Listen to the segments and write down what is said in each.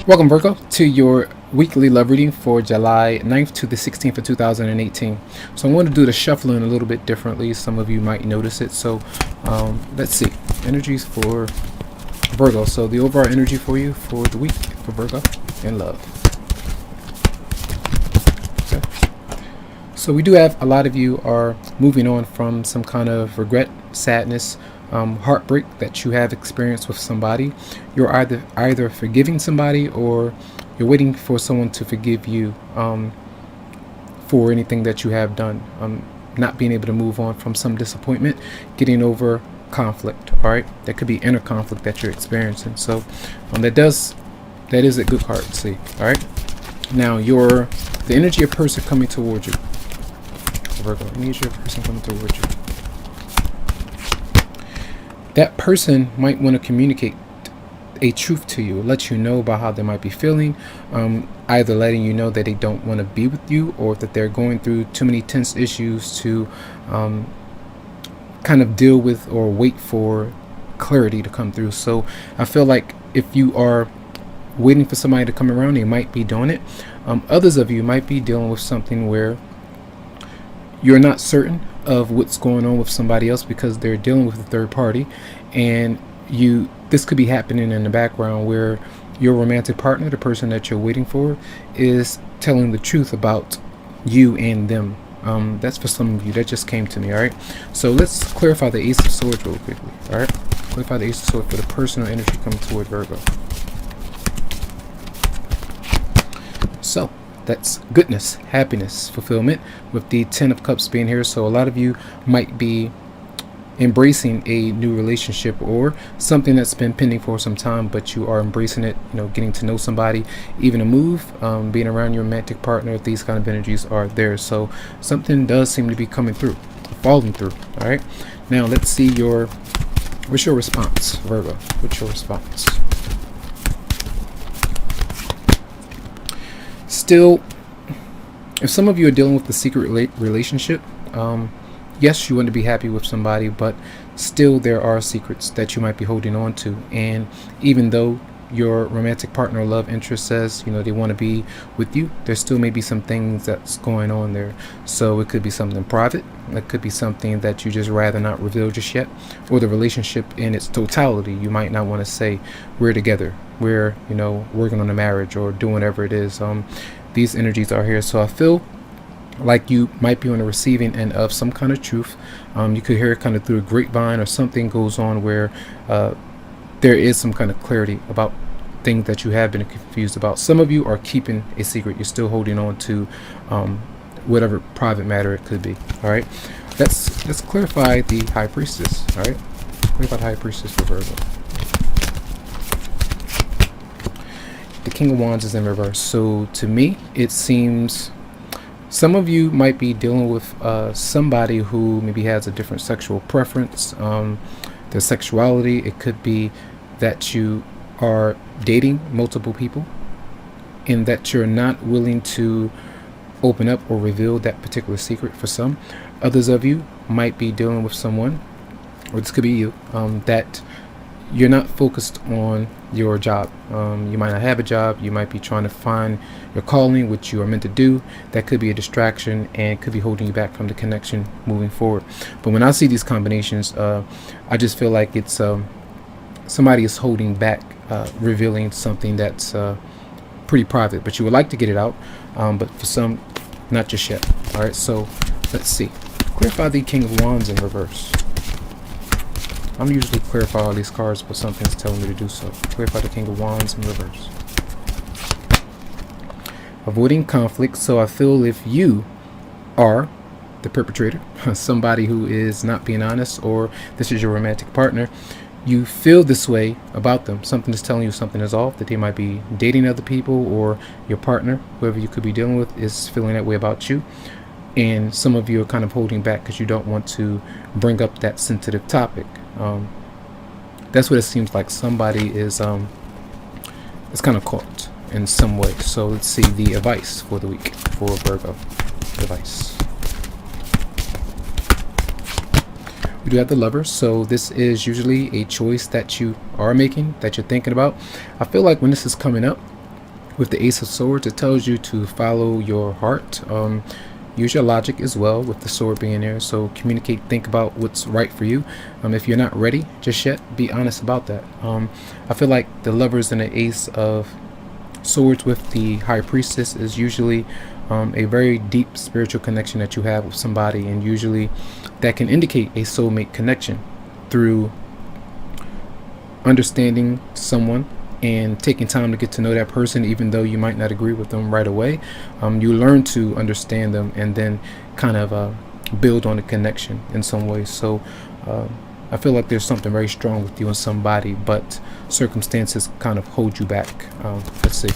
Welcome, Virgo, to your weekly love reading for July 9th to the 16th of 2018. So I'm going to do the shuffling a little bit differently. Some of you might notice it. So let's see. Energies for Virgo. So the overall energy for you for the week for Virgo and love. Okay. So we do have a lot of you are moving on from some kind of regret, sadness, heartbreak that you have experienced with somebody. You're either forgiving somebody or you're waiting for someone to forgive you for anything that you have done. Not being able to move on from some disappointment, getting over conflict. All right, that could be inner conflict that you're experiencing. So that is a good card to see. All right, now the energy of person coming towards you, Virgo. Energy of person coming towards you. That person might want to communicate a truth to you, let you know about how they might be feeling, either letting you know that they don't want to be with you or that they're going through too many tense issues to kind of deal with or wait for clarity to come through. So I feel like if you are waiting for somebody to come around, they might be doing it. Others of you might be dealing with something where you're not certain of what's going on with somebody else because they're dealing with a third party, and this could be happening in the background where your romantic partner, the person that you're waiting for, is telling the truth about you and them. That's for some of you. That just came to me. All right, so let's clarify the Ace of Swords real quickly. All right, clarify the Ace of Swords for the personal energy coming toward Virgo. So that's goodness, happiness, fulfillment, with the Ten of Cups being here. So a lot of you might be embracing a new relationship or something that's been pending for some time, but you are embracing it, getting to know somebody, even a move, being around your romantic partner. These kind of energies are there. So something does seem to be coming through, falling through. All right, now let's see what's your response, Virgo? What's your response? Still, if some of you are dealing with the secret relationship, yes, you want to be happy with somebody, but still there are secrets that you might be holding on to. And even though your romantic partner or love interest says, they want to be with you, there still may be some things that's going on there. So it could be something private. It could be something that you just rather not reveal just yet, or the relationship in its totality. You might not want to say we're together, we're, working on a marriage or doing whatever it is. These energies are here. So I feel like you might be on the receiving end of some kind of truth. You could hear it kind of through a grapevine, or something goes on where there is some kind of clarity about things that you have been confused about. Some of you are keeping a secret. You're still holding on to whatever private matter it could be. All right, let's clarify the High Priestess. All right, clarify the High Priestess for Virgo. The King of Wands is in reverse. So to me, it seems some of you might be dealing with somebody who maybe has a different sexual preference, their sexuality. It could be that you are dating multiple people and that you're not willing to open up or reveal that particular secret for some. Others of you might be dealing with someone, or this could be you, that you're not focused on your job. You might not have a job. You might be trying to find your calling, which you are meant to do. That could be a distraction and could be holding you back from the connection moving forward. But when I see these combinations, I just feel like it's somebody is holding back, revealing something that's pretty private, but you would like to get it out, but for some, not just yet. All right, so let's see. Clarify the King of Wands in reverse. I'm usually clarify all these cards, but something's telling me to do so. Clarify the King of Wands in reverse. Avoiding conflict. So I feel if you are the perpetrator, somebody who is not being honest, or this is your romantic partner, you feel this way about them. Something is telling you something is off, that they might be dating other people, or your partner, whoever you could be dealing with, is feeling that way about you. And some of you are kind of holding back because you don't want to bring up that sensitive topic. That's what it seems like. Somebody is kind of caught in some way. So let's see the advice for the week for Virgo. Advice. We do have the Lover. So this is usually a choice that you are making, that you're thinking about. I feel like when this is coming up, With the Ace of Swords, it tells you to follow your heart. Use your logic as well with the sword being there. So communicate, think about what's right for you. If you're not ready just yet, be honest about that. I feel like the Lovers and the Ace of Swords with the High Priestess is usually a very deep spiritual connection that you have with somebody, and usually that can indicate a soulmate connection through understanding someone and taking time to get to know that person, even though you might not agree with them right away. You learn to understand them and then kind of build on a connection in some way. So I feel like there's something very strong with you and somebody, but circumstances kind of hold you back. Let's see.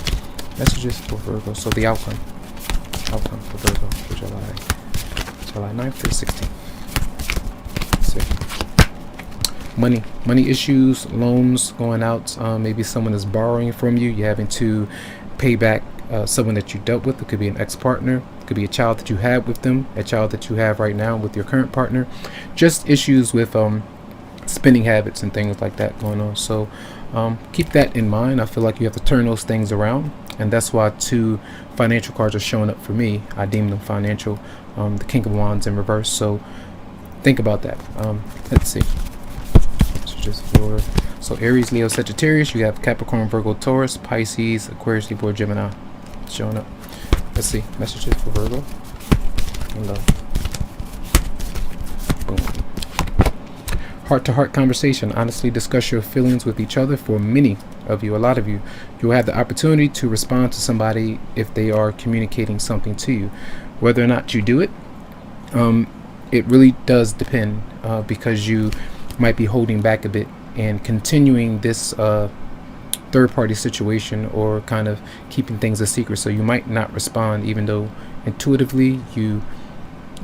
Messages for Virgo. So the outcome for Virgo for July 9th to 16th. Let's see. Money issues, loans going out. Maybe someone is borrowing from you. You're having to pay back someone that you dealt with. It could be an ex-partner. It could be a child that you had with them, a child that you have right now with your current partner. Just issues with spending habits and things like that going on. So keep that in mind. I feel like you have to turn those things around, and that's why 2 financial cards are showing up for me. I deem them financial. The King of Wands in reverse. So think about that. Let's see. So Aries, Leo, Sagittarius. You have Capricorn, Virgo, Taurus, Pisces, Aquarius, Libra, Gemini showing up. Let's see. Messages for Virgo and love. Boom. Heart-to-heart conversation. Honestly discuss your feelings with each other. For many of you, a lot of you, you will have the opportunity to respond to somebody if they are communicating something to you. Whether or not you do it, it really does depend, because you might be holding back a bit and continuing this third-party situation, or kind of keeping things a secret. So you might not respond, even though intuitively you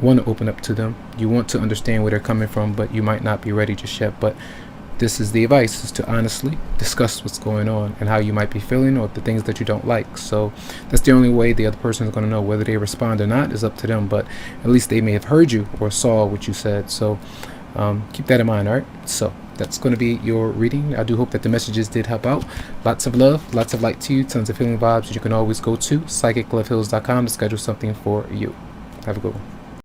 want to open up to them, you want to understand where they're coming from, but you might not be ready just yet. But this is the advice, is to honestly discuss what's going on and how you might be feeling, or the things that you don't like. So that's the only way the other person is going to know. Whether they respond or not is up to them, but at least they may have heard you or saw what you said. So keep that in mind. All right, so that's going to be your reading. I do hope that the messages did help out. Lots of love, lots of light to you, tons of healing vibes. You can always go to psychicloveheals.com to schedule something for you. Have a good one.